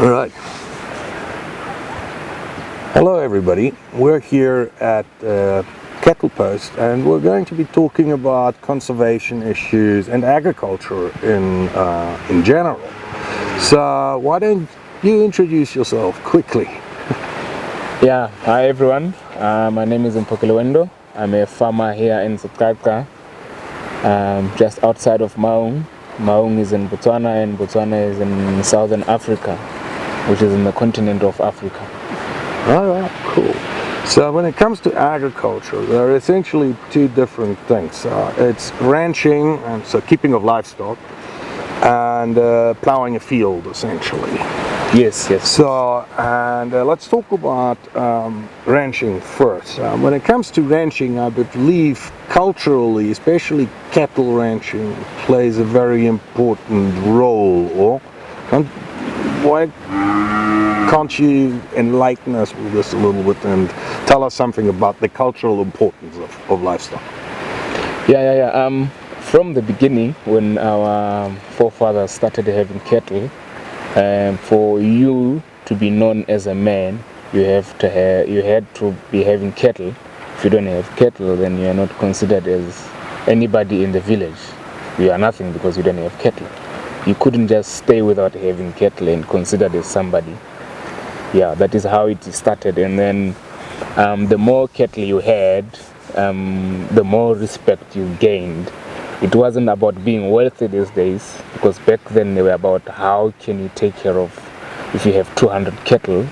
All right. Hello everybody. We're here at Cattle Post and we're going to be talking about conservation issues and agriculture in general. So why don't you introduce yourself quickly? Yeah, hi everyone. My name is Mpokelewendu. I'm a farmer here in South just outside of Maung. Maung is in Botswana and Botswana is in southern Africa, which is in the continent of Africa. Alright, cool. So when it comes to agriculture, there are essentially two different things. It's ranching, and so keeping of livestock, and plowing a field essentially. Yes. So, and let's talk about ranching first. When it comes to ranching, I believe culturally, especially cattle ranching, plays a very important role. Why can't you enlighten us with this a little bit and tell us something about the cultural importance of livestock? Yeah. From the beginning, when our forefathers started having cattle, for you to be known as a man, you had to be having cattle. If you don't have cattle, then you are not considered as anybody in the village. You are nothing because you don't have cattle. You couldn't just stay without having cattle and considered as somebody. Yeah, that is how it started. And then the more cattle you had, the more respect you gained. It wasn't about being wealthy these days, because back then they were about how can you take care of, if you have 200 cattle,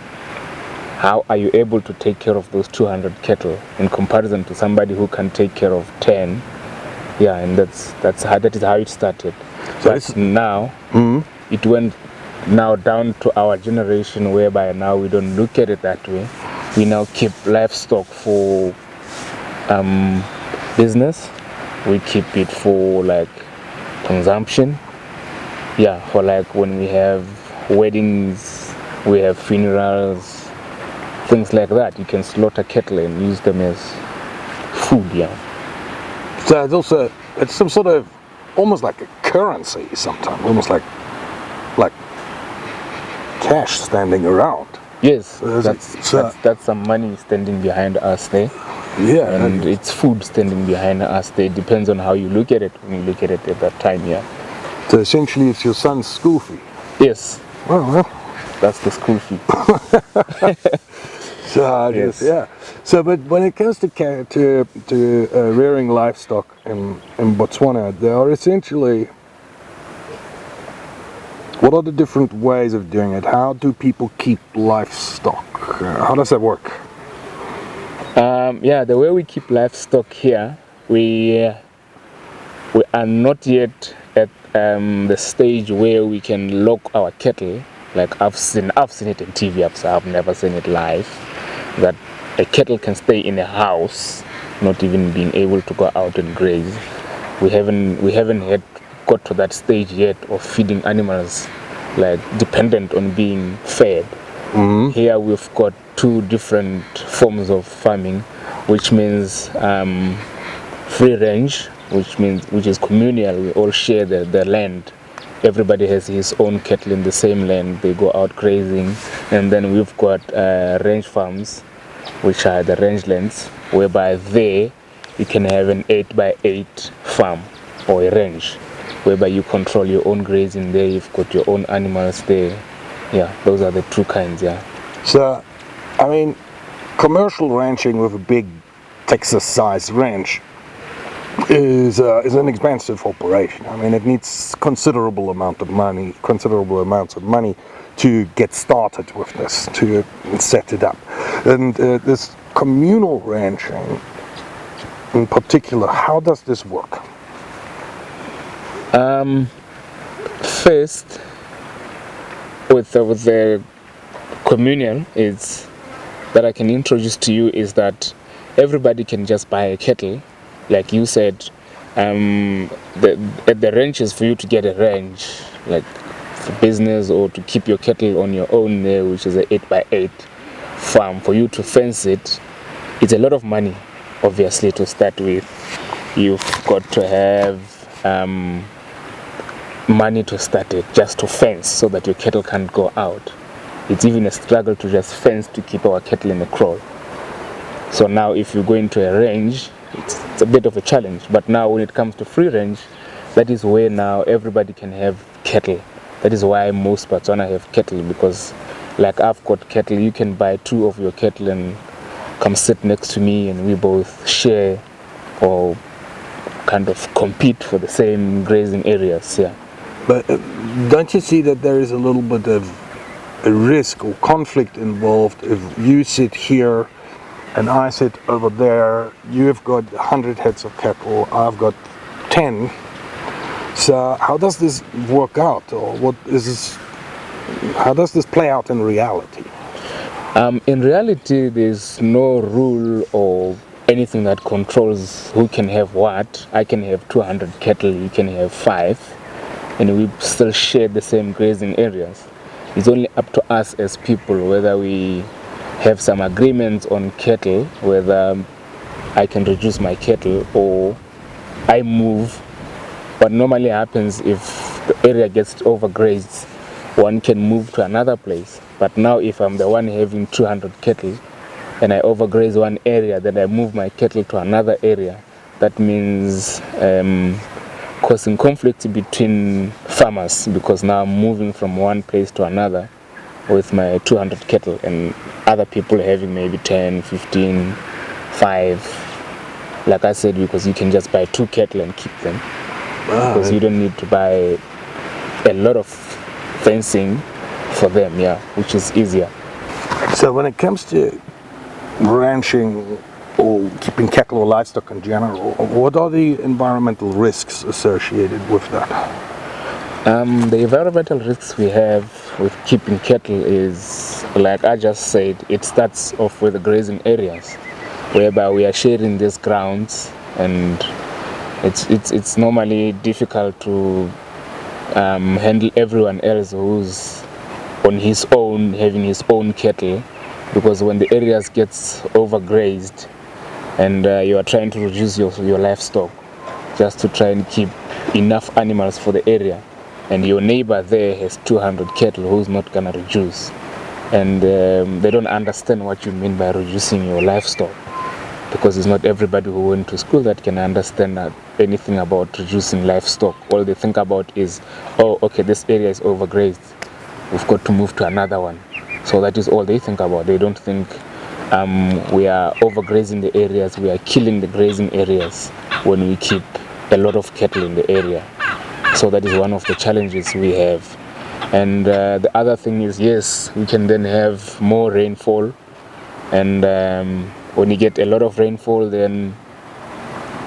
how are you able to take care of those 200 cattle in comparison to somebody who can take care of 10? Yeah, and that is how it started. So but now it went now down to our generation, whereby now we don't look at it that way. We now keep livestock for business. We keep it for like consumption. Yeah, for like when we have weddings, we have funerals, things like that. You can slaughter cattle and use them as food. Yeah. So it's some sort of almost like a currency sometimes, almost like cash standing around. Yes, that's some money standing behind us there. Yeah, and it's food standing behind us there. It depends on how you look at it when you look at it at that time. Yeah. So essentially, it's your son's school fee. Yes. Well, that's the school fee. So yes. Yeah. So, but when it comes to rearing livestock in Botswana, there are essentially, what are the different ways of doing it? How do people keep livestock? How does that work? The way we keep livestock here, we are not yet at the stage where we can lock our cattle. Like I've seen it in TV, I've never seen it live. That a cattle can stay in a house, not even being able to go out and graze. We haven't got to that stage yet of feeding animals, like dependent on being fed. Mm-hmm. Here we've got two different forms of farming, which means free range, which is communal. We all share the land. Everybody has his own cattle in the same land. They go out grazing. And then we've got range farms, which are the rangelands, whereby there you can have an 8x8 farm or a range, whereby you control your own grazing there. You've got your own animals there. Yeah, those are the two kinds. Yeah. So, I mean, commercial ranching with a big Texas-sized ranch is an expensive operation. I mean, it needs considerable amounts of money to get started with this, to set it up. And this communal ranching, in particular, how does this work? First, with the communal is that I can introduce to you is that everybody can just buy a cattle, like you said. At the ranches, for you to get a range, like for business or to keep your cattle on your own there, which is an 8x8 farm, for you to fence it, it's a lot of money, obviously, to start with. You've got to have money to start it, just to fence so that your cattle can't go out. it's even a struggle to just fence to keep our cattle in a kraal. So now if you go into a range, it's a bit of a challenge. But now when it comes to free range, that is where now everybody can have cattle. That is why most Botswana have cattle, because like I've got cattle, you can buy 2 of your cattle and come sit next to me and we both share or kind of compete for the same grazing areas. Yeah. But don't you see that there is a little bit of a risk or conflict involved if you sit here and I sit over there? You've got 100 heads of cattle, I've got 10. So how does this work out, or what is this, how does this play out in reality? In reality, there's no rule or anything that controls who can have what. I can have 200 cattle, you can have 5, and we still share the same grazing areas. It's only up to us as people whether we have some agreements on cattle, whether I can reduce my cattle or I move. What normally happens, if the area gets overgrazed, one can move to another place. But now if I'm the one having 200 cattle and I overgraze one area, then I move my cattle to another area, that means causing conflict between farmers, because now I'm moving from one place to another with my 200 cattle and other people having maybe 10, 15, 5. Like I said, because you can just buy 2 cattle and keep them. Because you don't need to buy a lot of fencing for them, yeah, which is easier. So when it comes to ranching or keeping cattle or livestock in general, what are the environmental risks associated with that? The environmental risks we have with keeping cattle is, like I just said, it starts off with the grazing areas, whereby we are sharing these grounds, and it's normally difficult to handle everyone else who's on his own, having his own cattle, because when the areas gets overgrazed and you are trying to reduce your livestock just to try and keep enough animals for the area, and your neighbor there has 200 cattle who's not gonna reduce, and they don't understand what you mean by reducing your livestock, because it's not everybody who went to school that can understand anything about reducing livestock. All they think about is, oh, okay, this area is overgrazed, we've got to move to another one. So that is all they think about. They don't think we are overgrazing the areas, we are killing the grazing areas when we keep a lot of cattle in the area. So that is one of the challenges we have. And the other thing is, yes, we can then have more rainfall, and when you get a lot of rainfall, then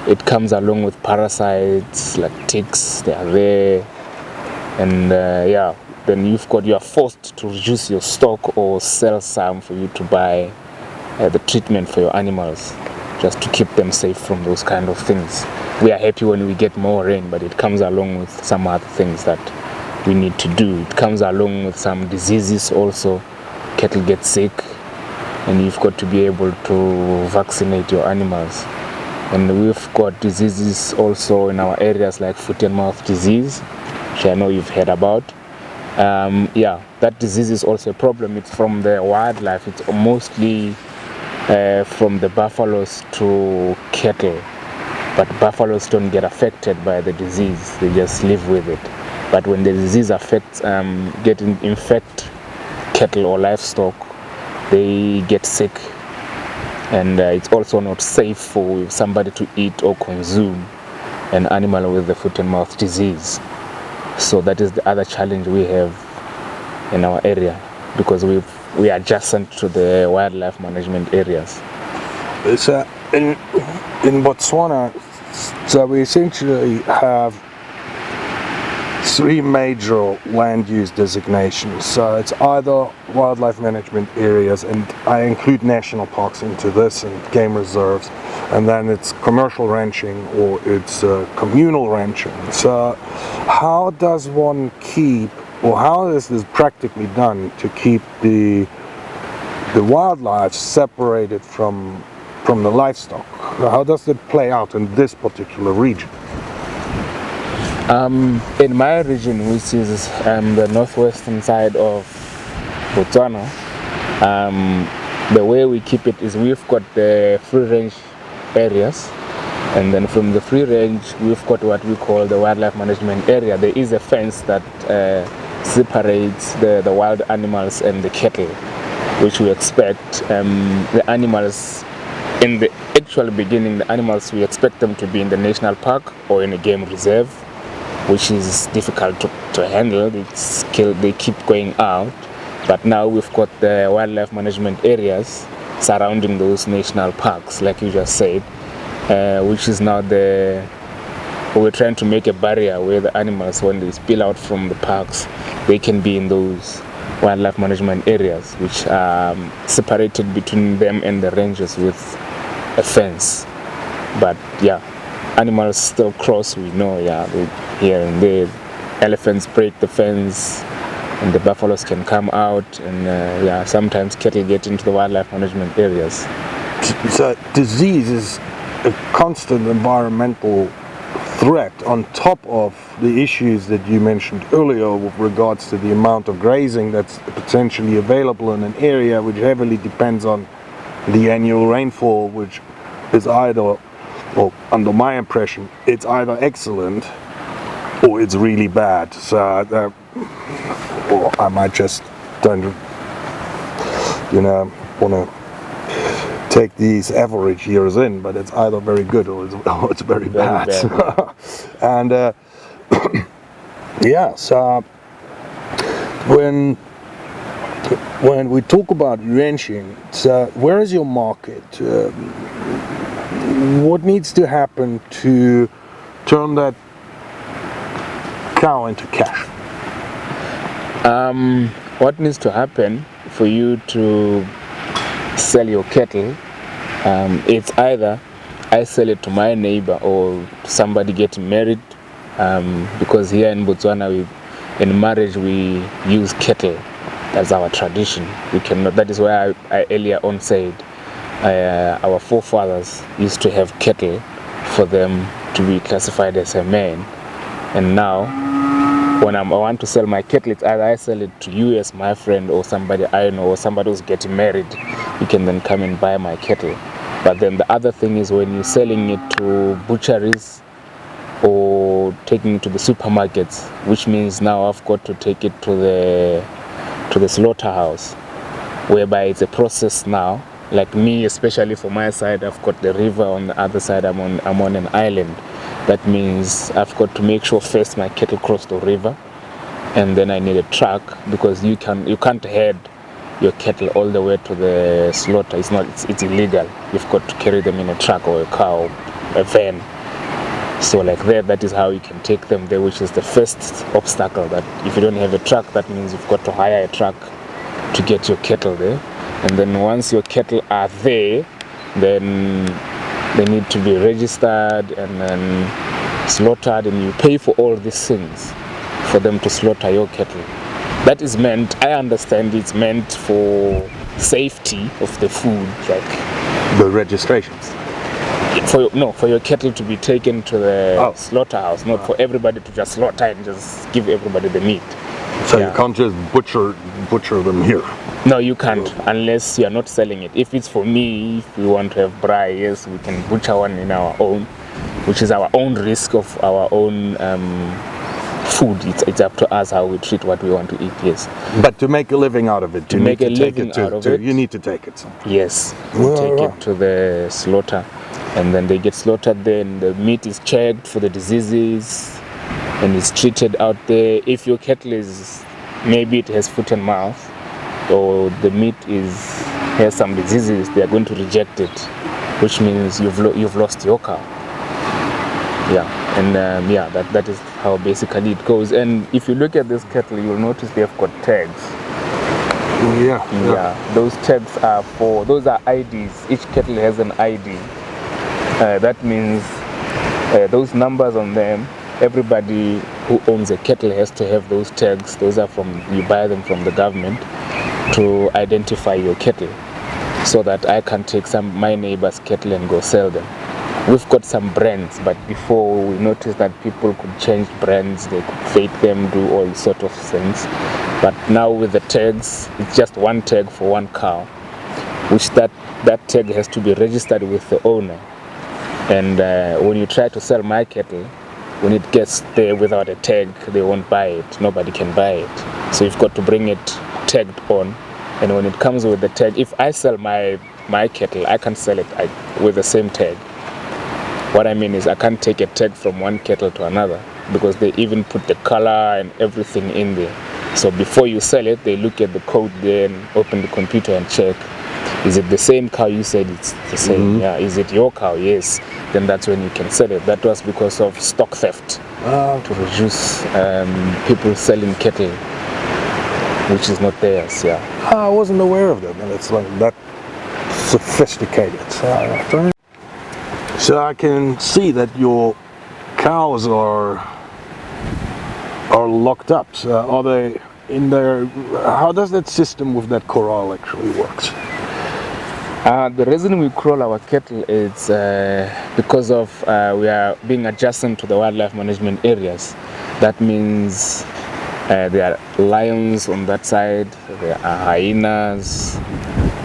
it comes along with parasites like ticks. They are there, and yeah, then you are forced to reduce your stock or sell some for you to buy the treatment for your animals, just to keep them safe from those kind of things. We are happy when we get more rain, but it comes along with some other things that we need to do. It comes along with some diseases also. Cattle get sick, and you've got to be able to vaccinate your animals. And we've got diseases also in our areas like foot and mouth disease, which I know you've heard about. Yeah, that disease is also a problem. It's from the wildlife. It's mostly from the buffaloes to cattle. But buffaloes don't get affected by the disease. They just live with it. But when the disease infect cattle or livestock, they get sick, and it's also not safe for somebody to eat or consume an animal with the foot and mouth disease. So that is the other challenge we have in our area, because we are adjacent to the wildlife management areas. So in Botswana, so we essentially have 3 major land use designations. So it's either wildlife management areas, and I include national parks into this, and game reserves, and then it's commercial ranching or it's communal ranching. So how does one keep, or how is this practically done to keep the wildlife separated from the livestock? How does it play out in this particular region? In my region, which is the northwestern side of Botswana, the way we keep it is we've got the free range areas, and then from the free range we've got what we call the wildlife management area. There is a fence that separates the wild animals and the cattle, which we expect the animals in the actual beginning, the animals we expect them to be in the national park or in a game reserve, which is difficult to handle. They keep going out. But now we've got the wildlife management areas surrounding those national parks, like you just said, which is now we're trying to make a barrier where the animals, when they spill out from the parks, they can be in those wildlife management areas, which are separated between them and the ranges with a fence. But yeah, animals still cross, we know, here and there. Elephants break the fence, and the buffaloes can come out, and sometimes cattle get into the wildlife management areas. So disease is a constant environmental threat on top of the issues that you mentioned earlier with regards to the amount of grazing that's potentially available in an area which heavily depends on the annual rainfall, which is either, well, under my impression, it's either excellent or it's really bad. So or I might just don't, want to take these average years in, but it's either very good or it's very bad. And so when we talk about ranching, so where is your market? What needs to happen to turn that cow into cash? What needs to happen for you to sell your cattle, it's either I sell it to my neighbor or somebody getting married, because here in Botswana, in marriage we use cattle as our tradition. We cannot. That is why I earlier on said our forefathers used to have cattle for them to be classified as a man, and now when I want to sell my cattle, it's either I sell it to you as my friend or somebody I know or somebody who's getting married. You can then come and buy my cattle. But then the other thing is when you're selling it to butcheries or taking it to the supermarkets, which means now I've got to take it to the slaughterhouse, whereby it's a process now. Like me, especially for my side, I've got the river. On the other side, I'm on an island. That means I've got to make sure first my cattle cross the river, and then I need a truck, because you can't head your cattle all the way to the slaughter. It's illegal. You've got to carry them in a truck or a car or a van. So like that is how you can take them there, which is the first obstacle. That if you don't have a truck, that means you've got to hire a truck to get your cattle there. And then once your cattle are there, then they need to be registered and then slaughtered, and you pay for all these things for them to slaughter your cattle. That is meant, I understand it's meant for safety of the food, like the registrations. For your cattle to be taken to the slaughterhouse, not for everybody to just slaughter and just give everybody the meat. So you can't just butcher them here. No, you can't, unless you are not selling it. If it's for me, if we want to have braai, yes, we can butcher one in our own, which is our own risk of our own food. It's up to us how we treat what we want to eat, yes. But to make a living out of it, you need to take it. Yes, we take it to the slaughter, and then they get slaughtered there, and the meat is checked for the diseases, and it's treated out there. If your cattle maybe it has foot and mouth, or the meat has some diseases, they are going to reject it, which means you've lost your cow. And that is how basically it goes. And if you look at this cattle, you'll notice they've got tags. Those tags those are IDs. Each cattle has an ID. That means those numbers on them, everybody who owns a cattle has to have those tags. Those are you buy them from the government to identify your cattle, so that I can take my neighbor's cattle and go sell them. We've got some brands, but before we noticed that people could change brands, they could fake them, do all sorts of things. But now with the tags, it's just one tag for one cow, which that tag has to be registered with the owner. And when you try to sell my cattle, when it gets there without a tag, they won't buy it. Nobody can buy it. So you've got to bring it tagged on. And when it comes with the tag, if I sell my cattle, I can sell it with the same tag. What I mean is I can't take a tag from one cattle to another, because they even put the color and everything in there. So before you sell it, they look at the code there and open the computer and check, is it the same cow you said it's the same? Yeah. Is it your cow? Yes. Then that's when you can sell it. That was because of stock theft, to reduce people selling cattle which is not theirs. Yeah. I wasn't aware of that, and it's like that sophisticated. So I can see that your cows are locked up. So are they in there? How does that system with that corral actually works? The reason we crawl our cattle is because of we are being adjacent to the wildlife management areas. That means there are lions on that side, there are hyenas,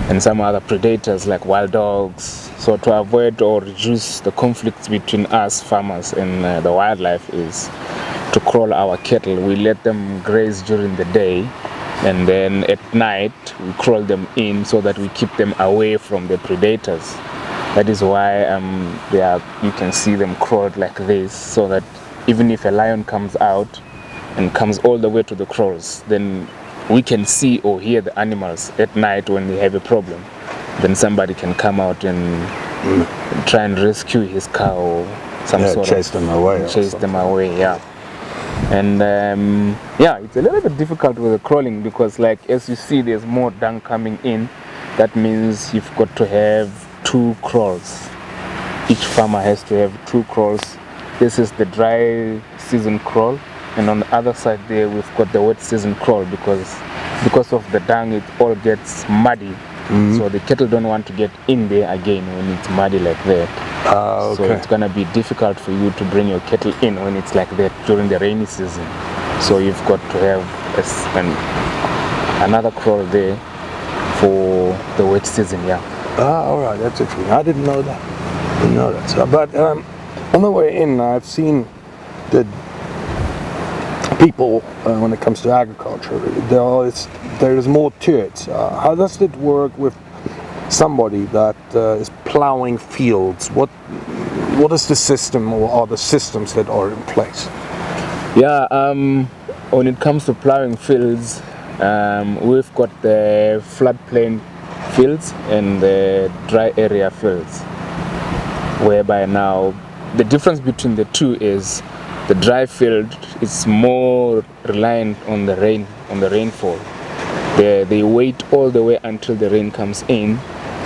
and some other predators like wild dogs. So to avoid or reduce the conflicts between us farmers and the wildlife is to crawl our cattle. We let them graze during the day, and then at night we crawl them in so that we keep them away from the predators. That is why you can see them crawled like this, so that even if a lion comes out and comes all the way to the kraals, then we can see or hear the animals at night when they have a problem. Then somebody can come out and try and rescue his cow or chase them away. Chase them away, yeah. And it's a little bit difficult with the crawling, because like as you see, there's more dung coming in. That means you've got to have 2 crawls. Each farmer has to have 2 crawls. This is the dry season crawl, and on the other side there we've got the wet season crawl, because of the dung it all gets muddy. So the cattle don't want to get in there again when it's muddy like that. Okay. So it's gonna be difficult for you to bring your cattle in when it's like that during the rainy season. So you've got to have another crawl there for the wet season, yeah. All right, that's interesting. I didn't know that. So, but on the way in, I've seen that people, when it comes to agriculture, there's more to it. How does it work with somebody that is plowing fields? What is the system, or are the systems that are in place? Yeah, when it comes to plowing fields, we've got the floodplain fields and the dry area fields, whereby now the difference between the two is the dry field is more reliant on the rainfall. They wait all the way until the rain comes in.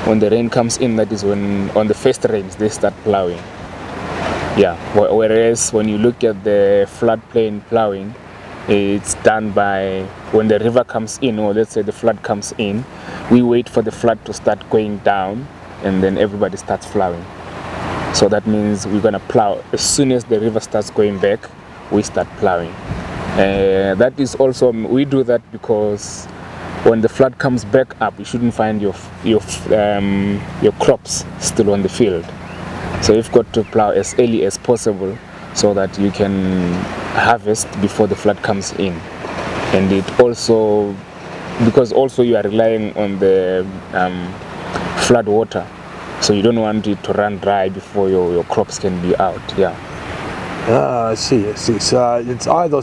When the rain comes in, that is when on the first rains they start plowing. Yeah. Whereas when you look at the floodplain plowing, it's done by when the river comes in, or let's say the flood comes in, we wait for the flood to start going down, and then everybody starts plowing. So that means we're gonna plow as soon as the river starts going back. We start plowing. That is also, we do that because when the flood comes back up, you shouldn't find your crops still on the field. So you've got to plow as early as possible so that you can harvest before the flood comes in. And it also, because also you are relying on the flood water, so you don't want it to run dry before your crops can be out. Yeah. I see. So it's either,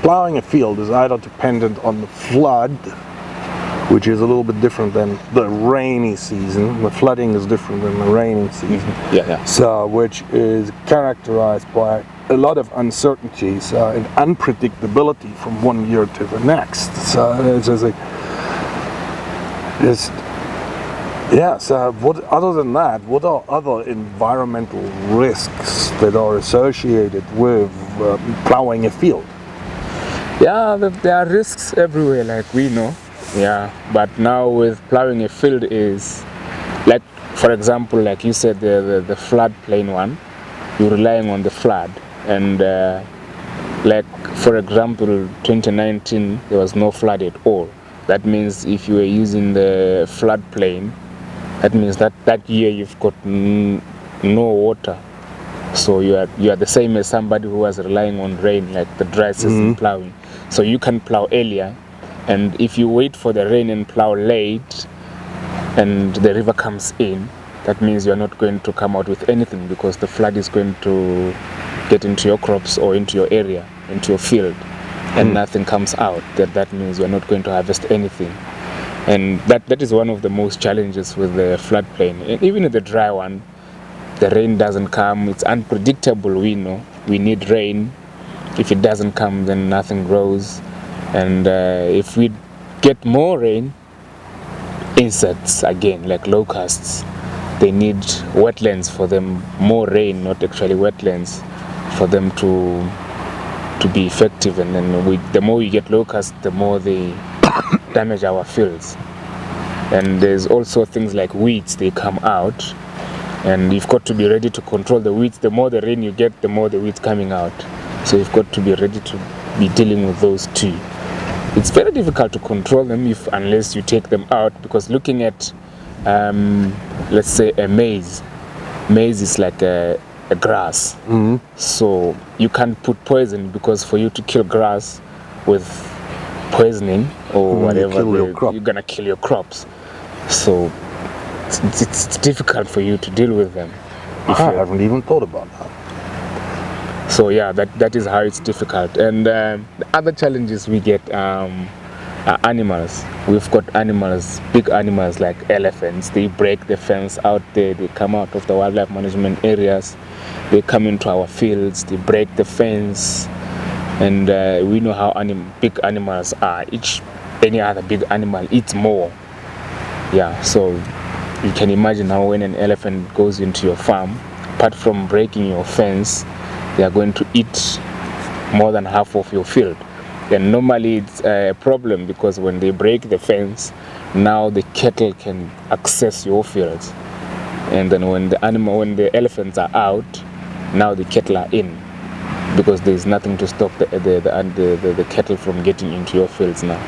plowing a field is either dependent on the flood, which is a little bit different than the rainy season. The flooding is different than the rainy season. Yeah. So, which is characterized by a lot of uncertainties and unpredictability from one year to the next. So so what, other than that, what are other environmental risks that are associated with plowing a field? Yeah, there are risks everywhere, like we know. Yeah, but now with plowing a field is, like, for example, like you said, the floodplain one, you're relying on the flood. And like for example, 2019 there was no flood at all. That means if you were using the floodplain, that means that year you've got no water. So you are the same as somebody who was relying on rain, like the dry season plowing. So you can plow earlier, and if you wait for the rain and plow late, and the river comes in, that means you're not going to come out with anything, because the flood is going to get into your crops or into your area, into your field, and nothing comes out. That means you're not going to harvest anything. And that is one of the most challenges with the floodplain. And even in the dry one, the rain doesn't come. It's unpredictable. We know we need rain. If it doesn't come, then nothing grows. And if we get more rain, insects again, like locusts, they need wetlands for them, more rain, not actually wetlands, for them to be effective. And then the more we get locusts, the more they damage our fields. And there's also things like weeds, they come out, and you've got to be ready to control the weeds. The more the rain you get, the more the weeds coming out. So you've got to be ready to be dealing with those too. It's very difficult to control them unless you take them out, because looking at let's say a maize is like a grass. So you can't put poison, because for you to kill grass with poisoning or whatever, you're gonna kill your crops. So it's difficult for you to deal with them. I haven't even thought about that. So yeah, that is how it's difficult. And the other challenges we get are animals. We've got animals, big animals like elephants. They break the fence out there. They come out of the wildlife management areas. They come into our fields. They break the fence. And we know how big animals are. Any other big animal eats more. Yeah, so you can imagine how when an elephant goes into your farm, apart from breaking your fence, they are going to eat more than half of your field. And normally it's a problem, because when they break the fence, now the cattle can access your fields. And then when the elephants are out, now the cattle are in, because there's nothing to stop the cattle from getting into your fields now.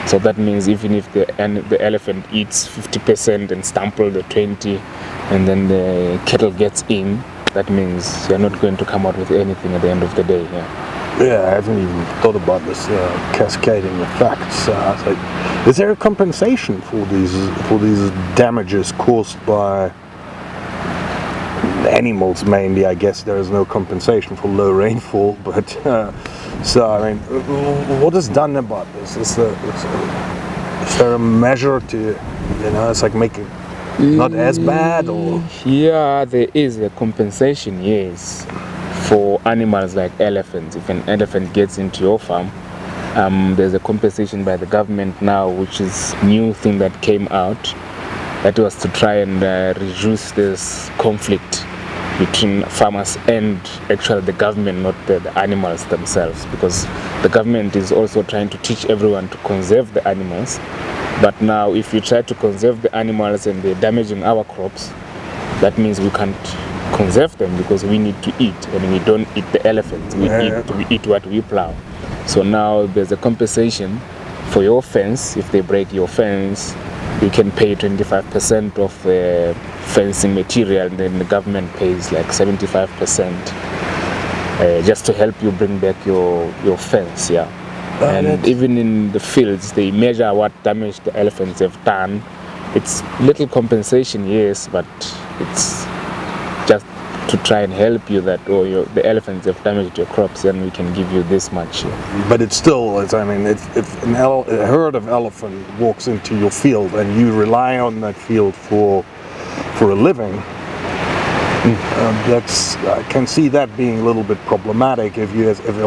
So that means even if the elephant eats 50% and stample the 20%, and then the cattle gets in, that means you're not going to come out with anything at the end of the day. Yeah, I haven't even thought about this cascading effects. Is there a compensation for these damages caused by animals mainly? I guess there is no compensation for low rainfall, but so I mean, what is done about this? Is there a measure to, it's like make it not as bad, or? Yeah, there is a compensation, yes, for animals like elephants. If an elephant gets into your farm, there's a compensation by the government now, which is new thing that came out. That was to try and reduce this conflict between farmers and actually the government, not the animals themselves, because the government is also trying to teach everyone to conserve the animals. But now if you try to conserve the animals and they're damaging our crops, that means we can't conserve them, because we need to eat, and we don't eat the elephants, we eat what we plow. So now there's a compensation for your fence. If they break your fence, you can pay 25% of the fencing material, and then the government pays like 75% just to help you bring back your fence. And even in the fields, they measure what damage the elephants have done. It's little compensation, yes, but it's just to try and help you that the elephants have damaged your crops, and we can give you this much. But it's still, if a herd of elephant walks into your field and you rely on that field for a living, I can see that being a little bit problematic. If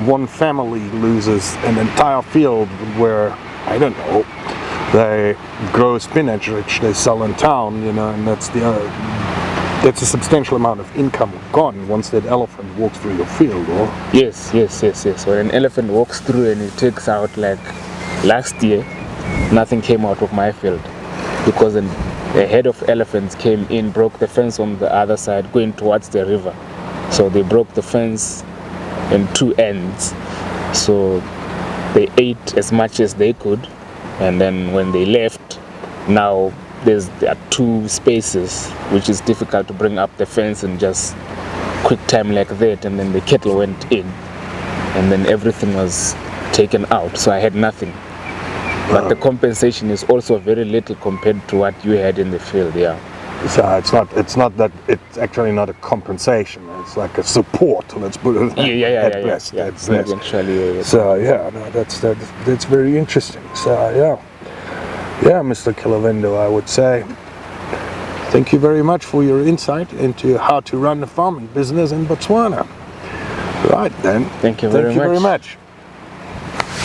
one family loses an entire field where, I don't know, they grow spinach which they sell in town, and that's a substantial amount of income gone once that elephant walks through your field, or? Yes. When an elephant walks through and it takes out, like last year, nothing came out of my field, because a head of elephants came in, broke the fence on the other side, going towards the river. So they broke the fence in two ends, So they ate as much as they could, and then when they left, now there are 2 spaces, which is difficult to bring up the fence in just quick time like that. And then the cattle went in, and then everything was taken out, so I had nothing. But the compensation is also very little compared to what you had in the field. Yeah. So it's not that, it's actually not a compensation. It's like a support. Let's put it at best. Yeah. It's not actually. So yeah, no, that's very interesting. So yeah, Mr. Kilovendo, I would say thank you very much for your insight into how to run the farming business in Botswana. Right then. Thank you very much.